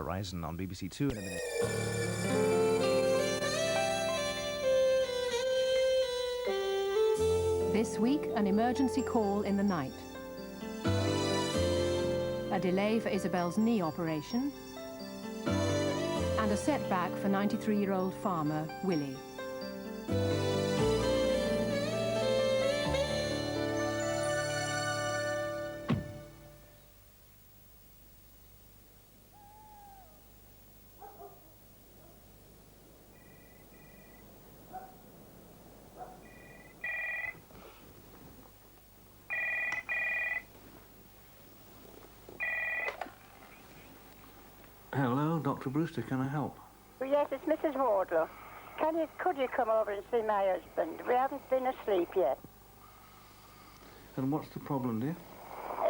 Horizon on BBC Two in a minute. This week, an emergency call in the night. A delay for Isabel's knee operation. And a setback for 93-year-old farmer, Willie. Hello, Dr. Brewster, can I help? Yes, it's Mrs. Wardlow. Could you come over and see my husband? We haven't been asleep yet. And what's the problem, dear?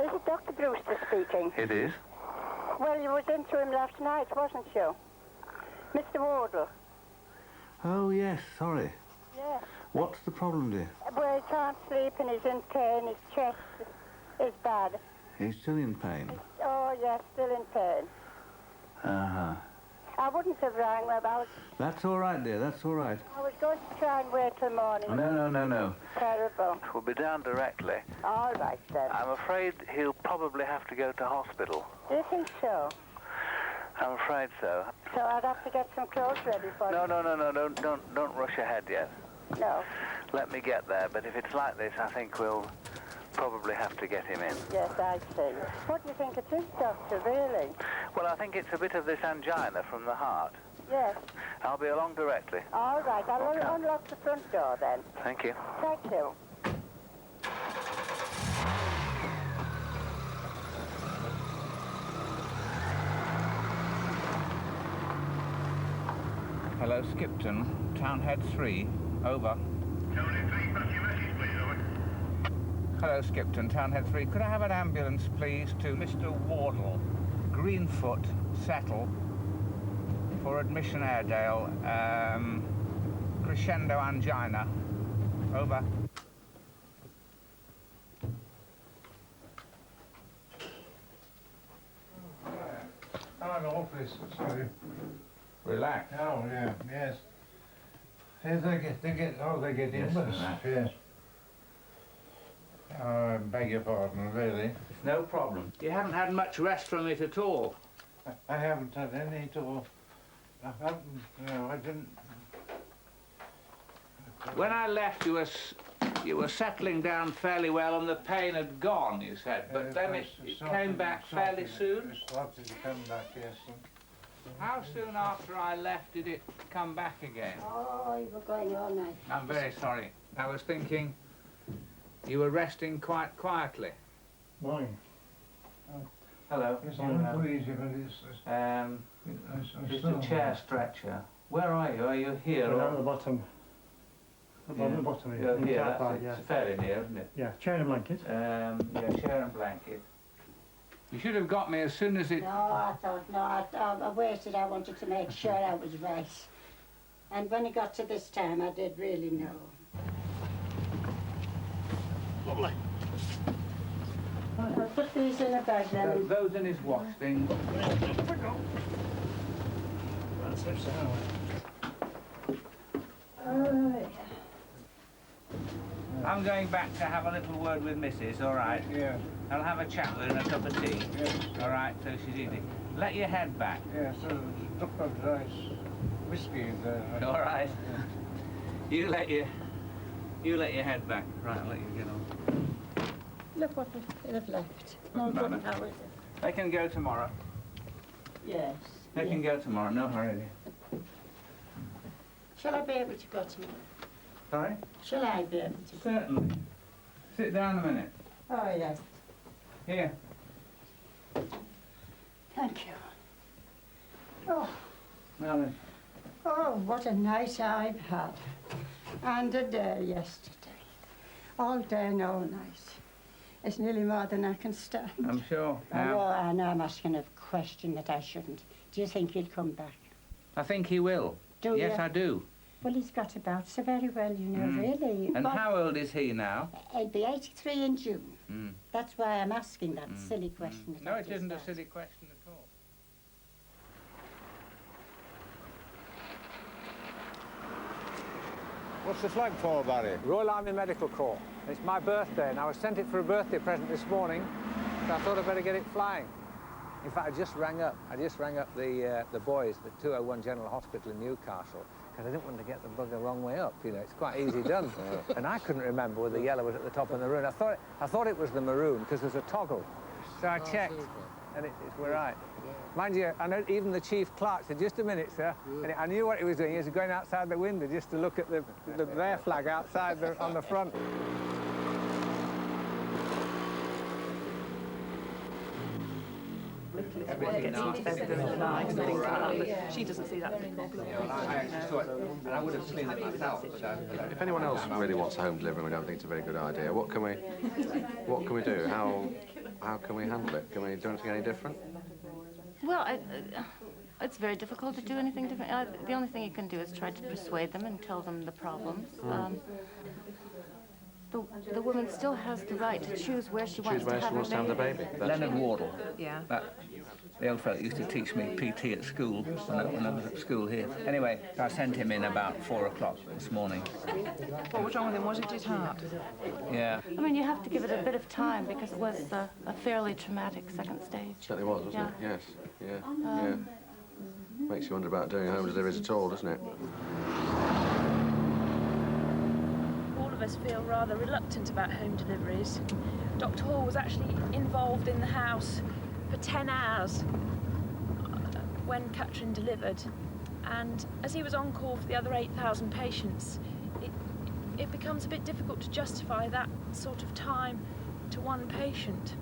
Is it Dr. Brewster speaking? It is. Well, you was into him last night, wasn't you? Mr. Wardlow. Oh, yes, sorry. Yes. What's the problem, dear? Well, he can't sleep and he's in pain. His chest is bad. He's still in pain. Oh, yes, still in pain. Uh-huh. I wouldn't have rang him about... That's all right, dear, that's all right. I was going to try and wait till morning. No. Terrible. We'll be down directly. All right, then. I'm afraid he'll probably have to go to hospital. Do you think so? I'm afraid so. So I'd have to get some clothes ready for No, you? don't rush ahead yet. No. Let me get there, but if it's like this, I think we'll probably have to get him in. Yes, I see. What do you think it is, Doctor, really? Well, I think it's a bit of this angina from the heart. Yes. I'll be along directly. All right, I'll unlock the front door then. Thank you. Thank you. Hello, Skipton. Townhead 3. Over. Townhead 3, pass your message, please, over. Hello, Skipton. Townhead 3. Could I have an ambulance, please, to Mr. Wardle, Greenfoot, Settle, for admission Airedale, crescendo angina. Over. Oh, no, please, sorry. Relax. Oh, yeah, yes. Hey, they get in Yes, with us, relax. yes. Oh, I beg your pardon, really. No problem. You haven't had much rest from it at all. I haven't had any at all. I haven't, no, I didn't. When I left, you were settling down fairly well, and the pain had gone, you said. But then it came back fairly soon. It started to come back, yes. How soon after I left did it come back again? Oh, you were going all night. I'm very sorry. I was thinking you were resting quite quietly. Morning. Hello. Yes, I'm pleased, but Just a chair stretcher. Where are you? Are you here? Down at the bottom. Yeah. At the bottom here. You're in the here, car that's park, it. yeah. It's fairly near, isn't it? Yeah, chair and blanket. Yeah, chair and blanket. You should have got me as soon as it... No, I waited. I wanted to make sure I was right. And when it got to this time, I did really know. Lovely. I'll put these in a bag then. Those in his wash thing. That's it, so. I'm going back to have a little word with Mrs., all right? Yeah, I'll have a chat with her and a cup of tea. yes. All right, so she's eating. Let your head back. Yeah, so there's a cup of nice whiskey there. All right. You let your head back. Right, I'll let you get on. Look what they have left. No No, good no. now, is it? They can go tomorrow. Yes. They can go tomorrow. No hurry. Shall I be able to go tomorrow? Sorry? Shall I be able to? Certainly. Sit down a minute. Oh, yes. Here. Thank you. Oh, Now then. oh, what a night I've had. And a day yesterday. All day and all night. It's nearly more than I can stand. I'm sure. I know I'm asking a question that I shouldn't. Do you think he'll come back? I think he will. Do Yes, you? I do. Well, he's got about so very well, you know, really. And But how old is he now? he'll be 83 in June. Mm. That's why I'm asking that silly question. No, that it is isn't a that. silly question at all. What's the flag for, Barry? Royal Army Medical Corps. It's my birthday, and I was sent it for a birthday present this morning, so I thought I'd better get it flying. In fact, I just rang up the boys at the 201 General Hospital in Newcastle, because I didn't want to get the bugger wrong way up. You know, it's quite easy done. And I couldn't remember whether the yellow was at the top of the maroon. I thought it was the maroon because there's a toggle. So I checked, and we're right. Mind you, I know even the chief clerk said, "Just a minute, sir." And I knew what he was doing. He was going outside the window just to look at their flag outside on the front. She doesn't see that as a problem. I actually saw it, and I would have seen it myself. But If anyone else really wants a home delivery, we don't think it's a very good idea. What can we do? How can we handle it? Can we do anything any different? Well, it's very difficult to do anything different. The only thing you can do is try to persuade them and tell them the problems. The woman still has the right to choose where she wants to have the baby. Leonard Wardle. Yeah. The old fellow used to teach me PT at school when I was at school here. Anyway, I sent him in about 4 o'clock this morning. What was wrong with him? Was it his heart? Yeah. I mean, you have to give it a bit of time because it was a fairly traumatic second stage. Certainly was, wasn't it? Yes. Yeah. Makes you wonder about doing home deliveries at all, doesn't it? All of us feel rather reluctant about home deliveries. Dr. Hall was actually involved in the house for 10 hours when Catherine delivered, and as he was on call for the other 8,000 patients, it becomes a bit difficult to justify that sort of time to one patient.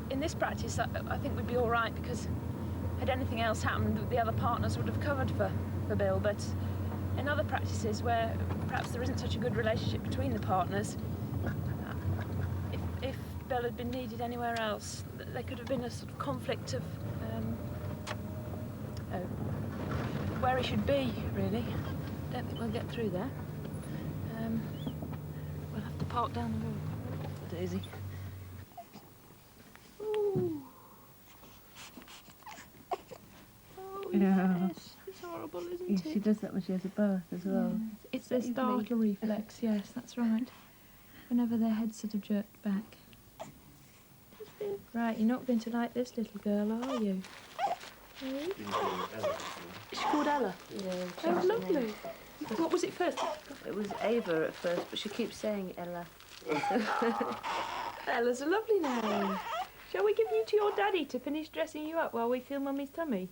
In this practice, I think we'd be all right, because had anything else happened, the other partners would have covered for Bill, but in other practices where perhaps there isn't such a good relationship between the partners, if Bill had been needed anywhere else, there could have been a sort of conflict of where he should be, really. Don't think we'll get through there. We'll have to park down the road. Daisy. Ooh. Oh, yes. It's horrible, isn't it? She does that when she has a birth as well. It's their startle reflex, yes, that's right. Whenever their head's sort of jerked back. Right, you're not going to like this little girl, are you? Is she called Ella? Yeah. Oh, lovely. What was it first? It was Ava at first, but she keeps saying Ella. Ella's a lovely name. Shall we give you to your daddy to finish dressing you up while we feel Mummy's tummy?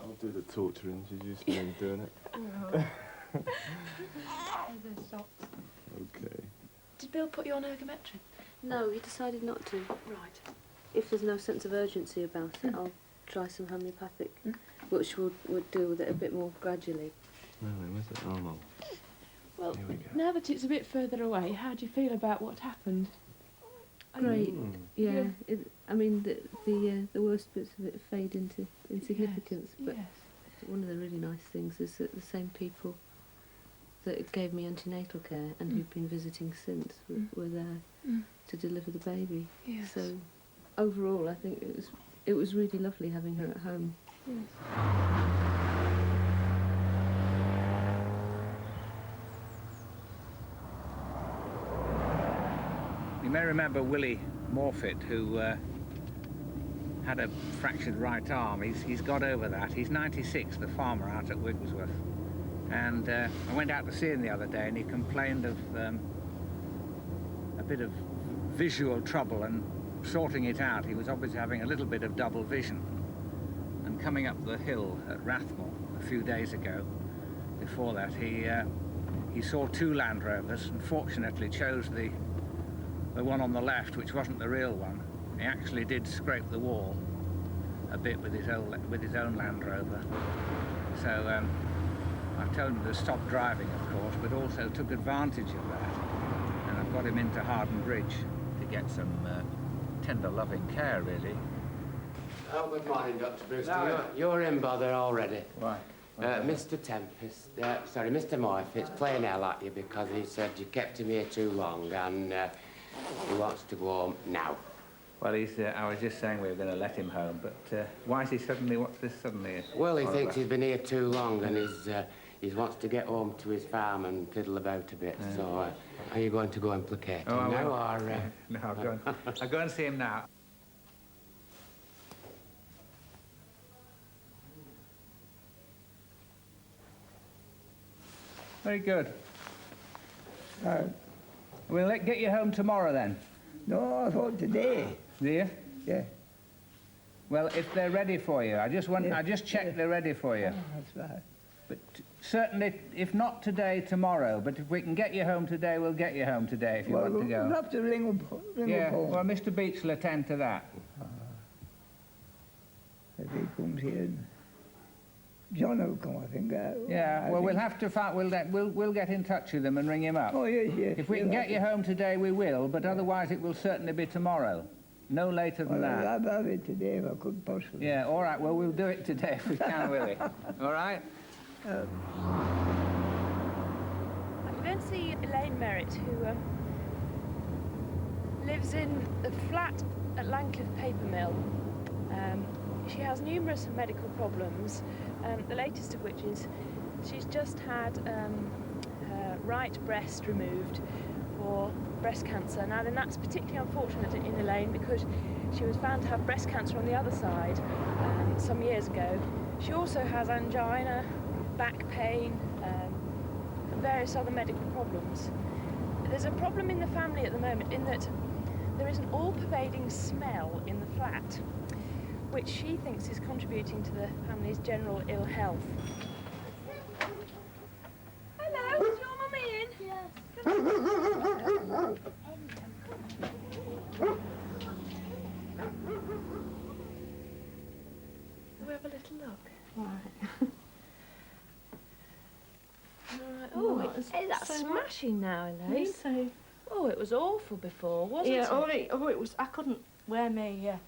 I'll do the torturing. She's used to me doing it. There's her socks. Okay. Did Bill put you on ergometric? No, he decided not to. Right. If there's no sense of urgency about it, I'll try some homeopathic, which would deal with it a bit more gradually. No, where's it? Oh, no. Well, Here we go. now that it's a bit further away, how do you feel about what happened? Great. Yeah. I mean, the worst bits of it fade into insignificance, but one of the really nice things is that the same people that gave me antenatal care and who've been visiting since were there to deliver the baby. Yes. So overall, I think it was really lovely having her at home. You may remember Willie Morfitt, who had a fractured right arm. He's got over that. He's 96, the farmer out at Wigglesworth. And I went out to see him the other day, and he complained of a bit of visual trouble, and sorting it out, he was obviously having a little bit of double vision. And coming up the hill at Rathmore a few days ago, before that, he saw 2 Land Rovers, and fortunately chose the one on the left, which wasn't the real one. He actually did scrape the wall a bit with his own Land Rover. So I told him to stop driving, of course, but also took advantage of that. And I've got him into Harden Bridge to get some tender, loving care, really. Oh, good morning, Dr. Brewster. You're in bother already. Why? Mr. Tempest, sorry, Mr. Morfitt's playing hell at you because he said you kept him here too long and he wants to go home now. Well, I was just saying we were going to let him home, but why is he suddenly, what's this suddenly? Well, he thinks he's been here too long and he wants to get home to his farm and fiddle about a bit. So, are you going to go and placate him now, or...? No, I'll go and see him now. Very good. We'll get you home tomorrow then. No, I thought today. Do you? Yeah. Well, if they're ready for you, I just checked they're ready for you. That's right. But certainly, if not today, tomorrow. But if we can get you home today, we'll get you home today if you want to go. We'll have to ring up home. Well, Mr. Beach will attend to that. If he comes here, John will come, I think. We'll have to find. We'll get in touch with him and ring him up. Oh yes, yes. If we can get you home today, we will. But otherwise, it will certainly be tomorrow. No later than that. I'd have it today if I could possibly. Yeah. All right. Well, we'll do it today if we can, Willie. All right. We're going to see Elaine Merritt, who lives in the flat at Langcliffe Paper Mill. She has numerous medical problems, the latest of which is she's just had her right breast removed for breast cancer. Now then, that's particularly unfortunate in Elaine because she was found to have breast cancer on the other side some years ago. She also has angina, back pain, and various other medical problems. There's a problem in the family at the moment in that there is an all-pervading smell in the flat, which she thinks is contributing to the family's general ill health. Hello, is your mummy in? Yes. We have a little look. Right. Oh, that's smashing now, Elaine. So. Oh, it was awful before, wasn't it? It was. I couldn't wear my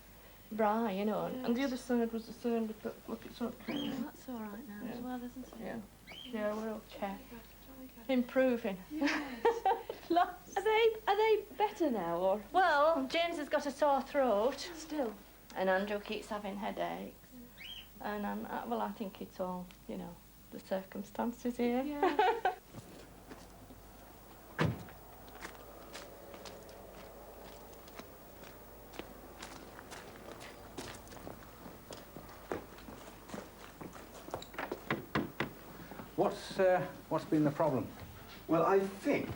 bra, you know, and the other side was the same, but look, it's okay. That's all right now as well, isn't it? Yeah, we're okay. Improving. Yes. Are they better now, or? Well, James has got a sore throat. Still. And Andrew keeps having headaches. And well, I think it's all, you know, the circumstances here. Yeah. What's been the problem? Well, I think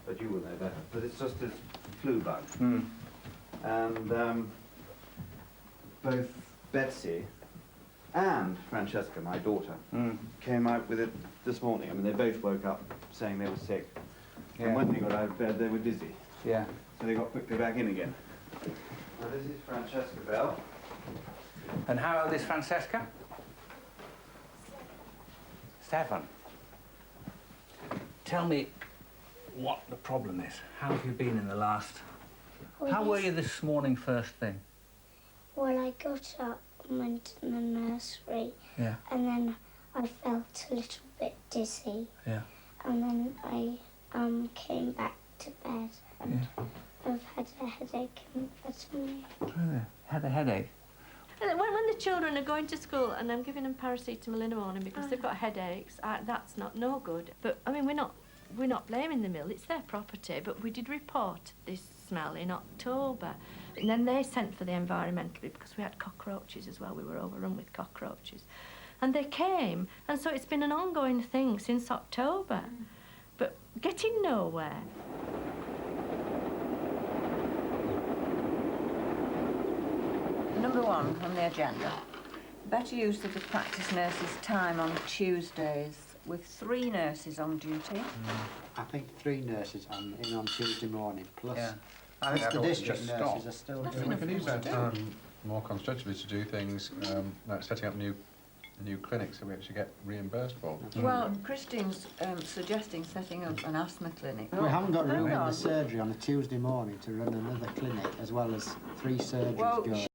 that you will know better, but it's just this flu bug. And both Betsy and Francesca, my daughter, came out with it this morning. I mean, they both woke up saying they were sick. And when they got out of bed, they were dizzy. Yeah. So they got quickly back in again. Now, this is Francesca Bell. And how old is Francesca? 7. Tell me what the problem is. How have you been in the last... How were you this morning first thing? Well, I got up and went to the nursery. Yeah. And then I felt a little bit dizzy. Yeah. And then I came back to bed and I've had a headache and vitamin. Really? Had a headache? And when the children are going to school and I'm giving them paracetamol in the morning because they've got headaches, that's no good. But I mean, we're not blaming the mill, it's their property, but we did report this smell in October. And then they sent for the environmental because we had cockroaches as well, we were overrun with cockroaches. And they came, and so it's been an ongoing thing since October, but getting nowhere. Number 1 on the agenda, better use of the practice nurses' time on Tuesdays with 3 nurses on duty. I think 3 nurses in on Tuesday morning, plus I think the district nurses are still doing We can use that time more constructively to do things like setting up new clinics that we actually get reimbursed for. Well, Christine's suggesting setting up an asthma clinic. We haven't got room in the surgery on a Tuesday morning to run another clinic as well as 3 surgeries Well, going.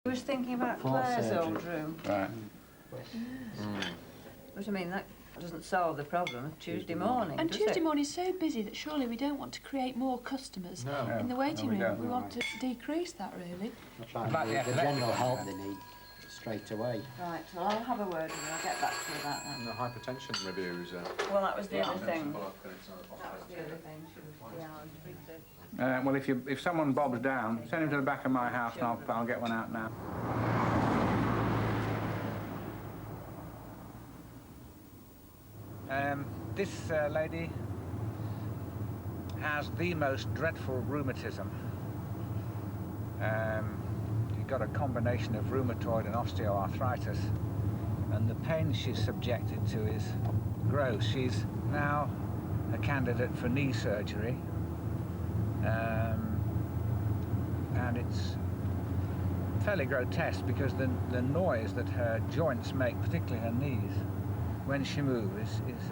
she was thinking about 4 Claire's old surgeries. room. Right. But I mean, that doesn't solve the problem of Tuesday morning, And does Tuesday it? morning's so busy that surely we don't want to create more customers No. in the waiting No, we room. don't. We want to decrease that, really. The general help they need straight away. Right, well, I'll have a word with her. I'll get back to you about that. And the hypertension reviews. Well, that was the other thing. That was the other thing. She was, Well, if someone bobs down, send him to the back of my house and I'll get one out now. This lady has the most dreadful rheumatism. She's got a combination of rheumatoid and osteoarthritis, and the pain she's subjected to is gross. She's now a candidate for knee surgery, and it's fairly grotesque because the noise that her joints make, particularly her knees, when she moves is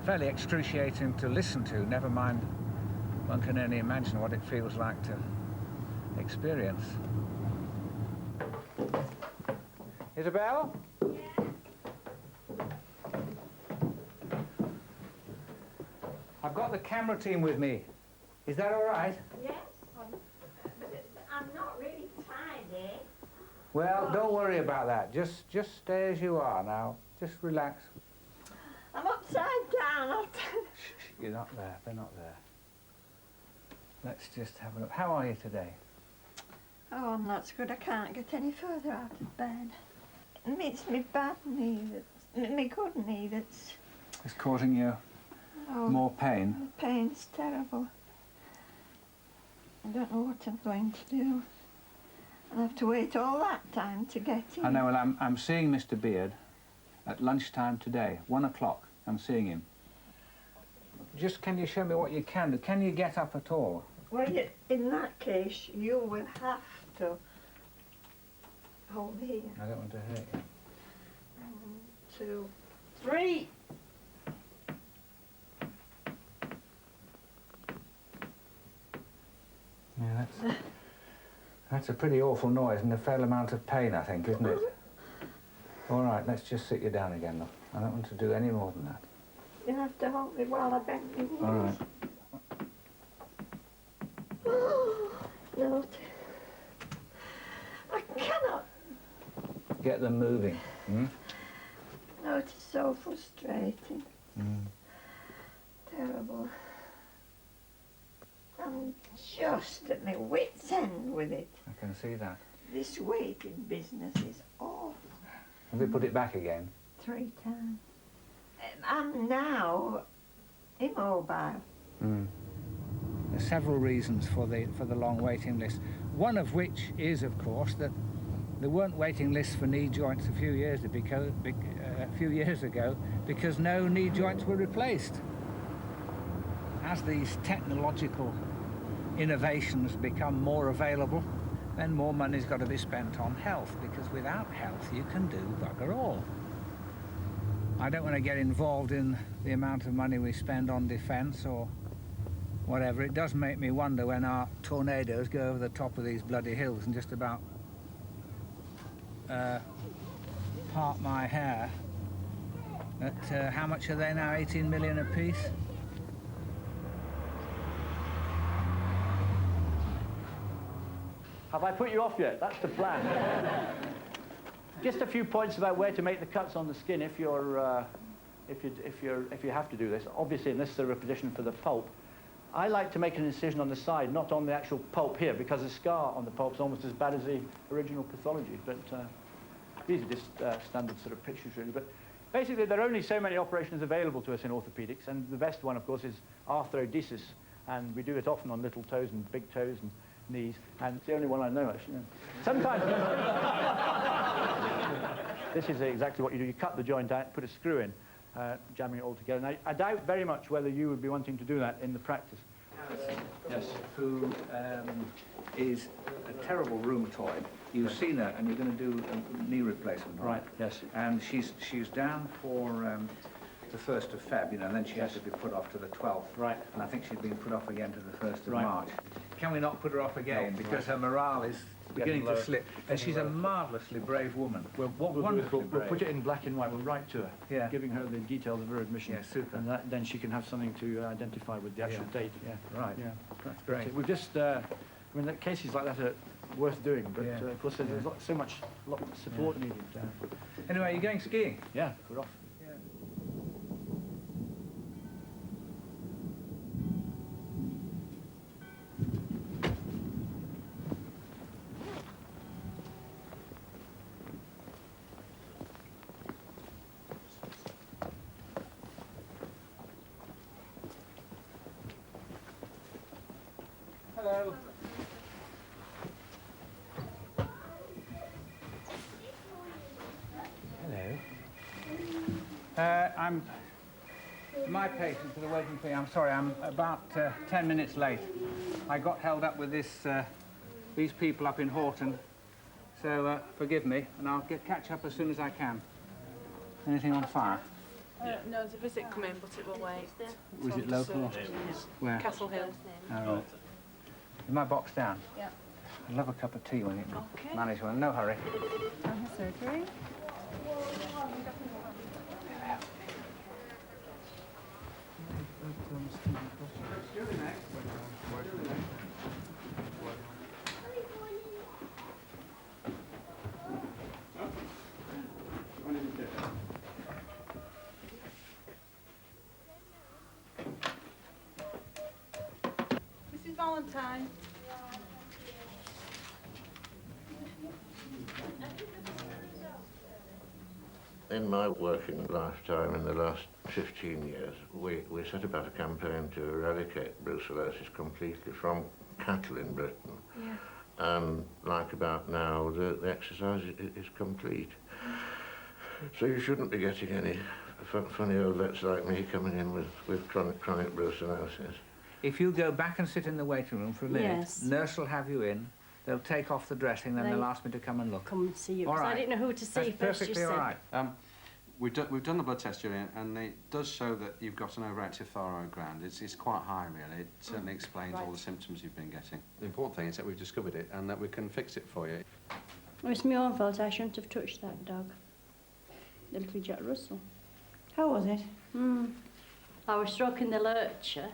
fairly excruciating to listen to, never mind one can only imagine what it feels like to experience. Isabel? Yeah? I've got the camera team with me. Is that all right? Yes, I'm not really tidy. Well, don't worry about that. Just stay as you are now. Just relax. I'm upside down. Shh, you're not there. They're not there. Let's just have a look. How are you today? Oh, I'm not so good. I can't get any further out of bed. It's my bad knee, my good knee that's... It's causing you more pain? The pain's terrible. I don't know what I'm going to do. I'll have to wait all that time to get in. I know. Well, I'm seeing Mr. Beard at lunchtime today, 1 o'clock. I'm seeing him. Just can you show me what you can do? Can you get up at all? Well, in that case, you will have to hold here. I don't want to hurt you. 1, 2, 3. Yeah, that's a pretty awful noise and a fair amount of pain, I think, isn't it? All right, let's just sit you down again, look. I don't want to do any more than that. You have to hold me while I bend my knees. All right. No, I cannot. Get them moving. Hmm? No, it is so frustrating. Terrible. I'm just at my wit's end with it. I can see that. This waiting business is awful. Have we put it back again? 3 times. I'm now immobile. There's several reasons for the long waiting list. One of which is, of course, that there weren't waiting lists for knee joints a few years ago because no knee joints were replaced. As these technological innovations become more available, then more money's got to be spent on health, because without health you can do bugger all. I don't want to get involved in the amount of money we spend on defence or whatever. It does make me wonder when our tornadoes go over the top of these bloody hills and just about part my hair. At how much are they now? 18 million apiece? Have I put you off yet? That's the plan. Just a few points about where to make the cuts on the skin if you have to do this. Obviously, in this sort of position for the pulp, I like to make an incision on the side, not on the actual pulp here, because the scar on the pulp is almost as bad as the original pathology. But these are just standard sort of pictures, really. But basically, there are only so many operations available to us in orthopedics, and the best one, of course, is arthrodesis, and we do it often on little toes and big toes and knees, and it's the only one I know, actually. Sometimes this is exactly what you do. You cut the joint out, put a screw in, jamming it all together. And I doubt very much whether you would be wanting to do that in the practice. Yes. Who is a terrible rheumatoid. You've seen her, and you're going to do a knee replacement. Right. Yes. And she's down for the 1st of Feb, you know, and then she has to be put off to the 12th. Right. And I think she's been put off again to the 1st of Right. March. Can we not put her off again? No, because right. her morale is beginning to slip. And she's a marvellously brave woman. Well, what we'll do is we'll put it in black and white. We'll write to her, giving her the details of her admission. Yeah, super. And then she can have something to identify with the actual date. Yeah. Right. Yeah. That's great. We've just, I mean, cases like that are worth doing. But of course, there's so much support needed. Anyway, you're going skiing? Yeah, we're off. Hello. Hello. I'm my patient for the waiting thing. I'm sorry, I'm about 10 minutes late. I got held up with these people up in Horton, so forgive me, and I'll catch up as soon as I can. Anything on fire? No, there's a visit coming, but it will wait. Was it local? Where? Castle Hill. All right. Is my box down? Yeah. I'd love a cup of tea when you can manage one. No hurry. Surgery. Mrs. Valentine. In my working lifetime, in the last 15 years, we set about a campaign to eradicate brucellosis completely from cattle in Britain. Yeah. And like about now, the exercise is complete. So you shouldn't be getting any funny old vets like me coming in with chronic brucellosis. If you go back and sit in the waiting room for a minute, Yes. nurse will have you in, they'll take off the dressing, then they'll ask me to come and look. Come and see you, All 'cause right. I didn't know who to see That's first, perfectly you all said. right. We've done the blood test, Julian, and it does show that you've got an overactive thyroid gland. It's quite high, really. It certainly explains all the symptoms you've been getting. The important thing is that we've discovered it and that we can fix it for you. Well, it's my own fault. I shouldn't have touched that dog. Little Jack Russell. How was it? I was stroking the lurcher,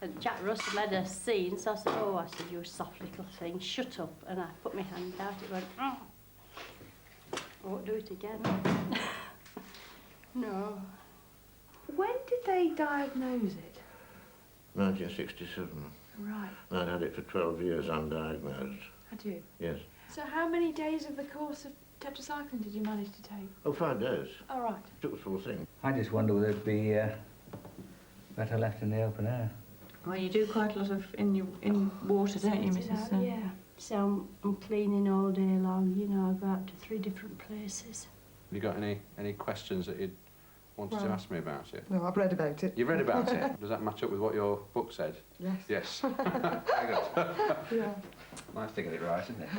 and Jack Russell had a scene, so I said, oh, I said, you soft little thing, shut up. And I put my hand out, it went, oh. I won't do it again. No. When did they diagnose it? 1967. Right. I'd had it for 12 years undiagnosed. Had you? Yes. So how many days of the course of tetracycline did you manage to take? Oh, 5 days. All right. Took the full thing. I just wonder whether it'd be better left in the open air. Well, you do quite a lot of in water, don't you, Mrs. Yeah. So I'm cleaning all day long, you know, I go out to 3 different places. Have you got any questions that you'd wanted to ask me about it? No, I've read about it. You've read about it? Does that match up with what your book said? Yes. Yes. Very good. Yeah. Nice to get it right, isn't it?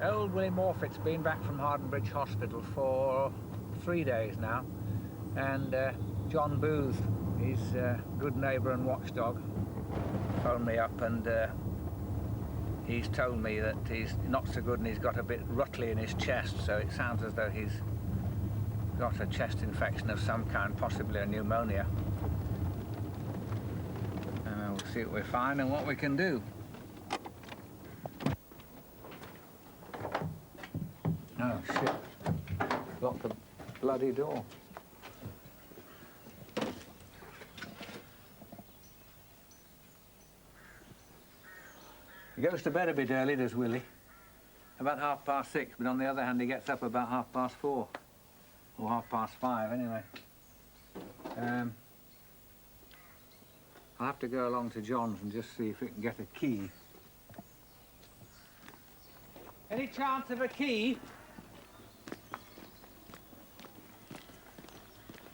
Old Willie Morfitt's been back from Hardenbridge Hospital for 3 days now, and John Booth, his good neighbour and watchdog, phoned me up, and he's told me that he's not so good and he's got a bit ruttly in his chest, so it sounds as though he's got a chest infection of some kind, possibly a pneumonia. We'll see what we find and what we can do. Oh, shit. Locked the bloody door. He goes to bed a bit early, does Willie. About 6:30, but on the other hand, he gets up about 4:30. Or 5:30, anyway. I'll have to go along to John's and just see if we can get a key. Any chance of a key?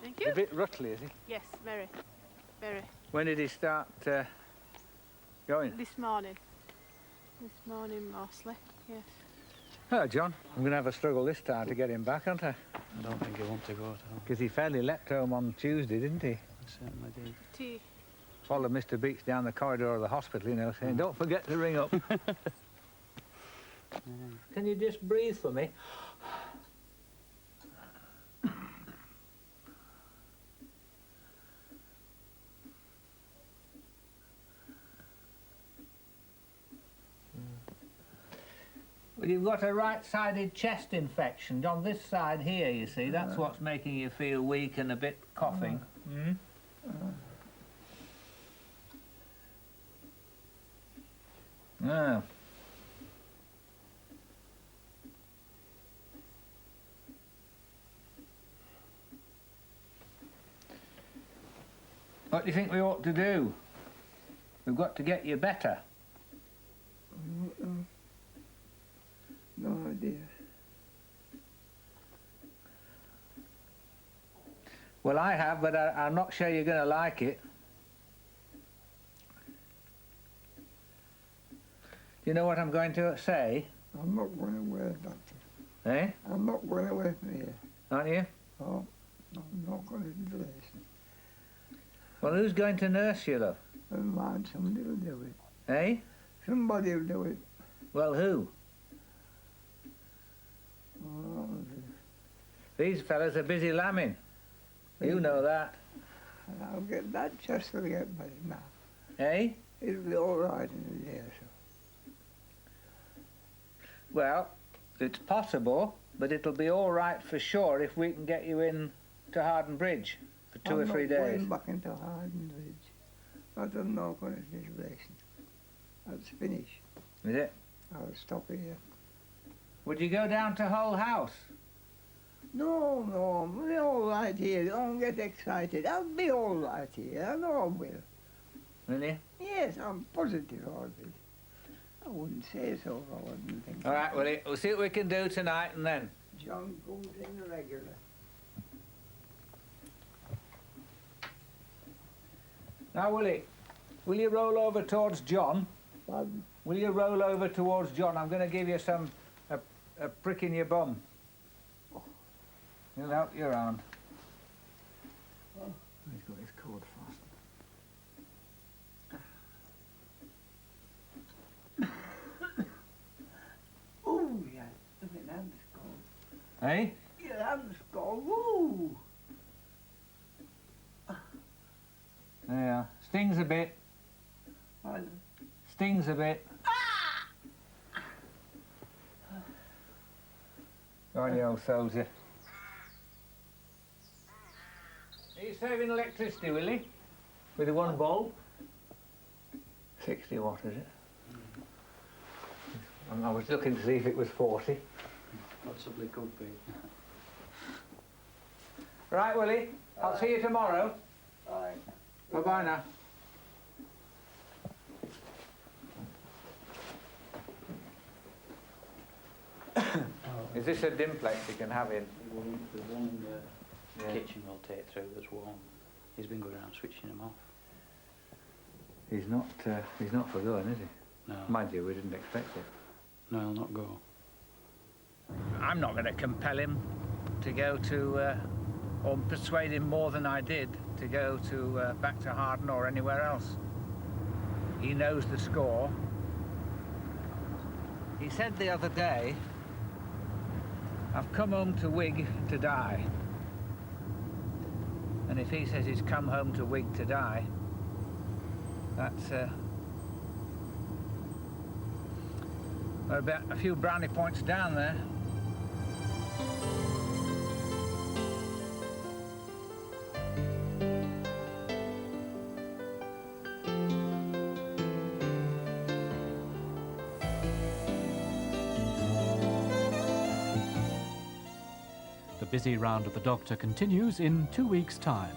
Thank you. A bit ruttly, is he? Yes, very. Very. When did he start going? This morning. This morning, mostly, yes. Oh, John, I'm going to have a struggle this time to get him back, aren't I? I don't think he'll want to go at all. Because he fairly leapt home on Tuesday, didn't he? He certainly did. Tea. Followed Mr. Beach down the corridor of the hospital, you know, saying, don't forget to ring up. Can you just breathe for me? Well, you've got a right-sided chest infection on this side here, you see. That's what's making you feel weak and a bit coughing. Ah. What do you think we ought to do? We've got to get you better. No idea. Well, I have, but I'm not sure you're going to like it. Do you know what I'm going to say? I'm not going away, Doctor. Eh? I'm not going away from here. Aren't you? Oh, I'm not going to do this. Well, who's going to nurse you, love? Never mind, somebody will do it. Eh? Somebody will do it. Well, who? Oh, These fellas are busy lambing. You know that. I'll get that chest will get better now. Eh? It'll be all right in a day or so. Well, it's possible, but it'll be all right for sure if we can get you in to Harden Bridge for 2 or 3 I'm days. not going back into Harden Bridge. Not a knock on his relation. That's finished. Is it? I'll stop here. Would you go down to Hull House? No, no, I'll be all right here. Don't get excited. I'll be all right here. I know I will. Really? Yes, I'm positive I will. I wouldn't say so if I wasn't thinking. All right, Willie, we'll see what we can do tonight and then. John comes in regular. Now, Willie, will you roll over towards John? Pardon? Will you roll over towards John? I'm going to give you a prick in your bum. He'll help you around. Oh. He's got his cord fastened. Oh, yeah. Look at that skull. Eh? Yeah, that skull. Woo! Yeah. Stings a bit. Pardon? Stings a bit. Go on, you old soldier. Are you saving electricity, Willie? With the one bulb? 60 watt, is it? I was looking to see if it was 40. Possibly could be. Right, Willie. I'll see you tomorrow. Bye. Bye-bye now. Is this a dimplex you can have in? The one in the kitchen will take through that's warm. He's been going around switching them off. He's not for going, is he? No. Mind you, we didn't expect it. No, he'll not go. I'm not going to compel him to go to, or persuade him more than I did to go to back to Harden or anywhere else. He knows the score. He said the other day, I've come home to Wig to die. And if he says he's come home to Wig to die, that's we're about a few brownie points down there. The busy round of the doctor continues in 2 weeks' time.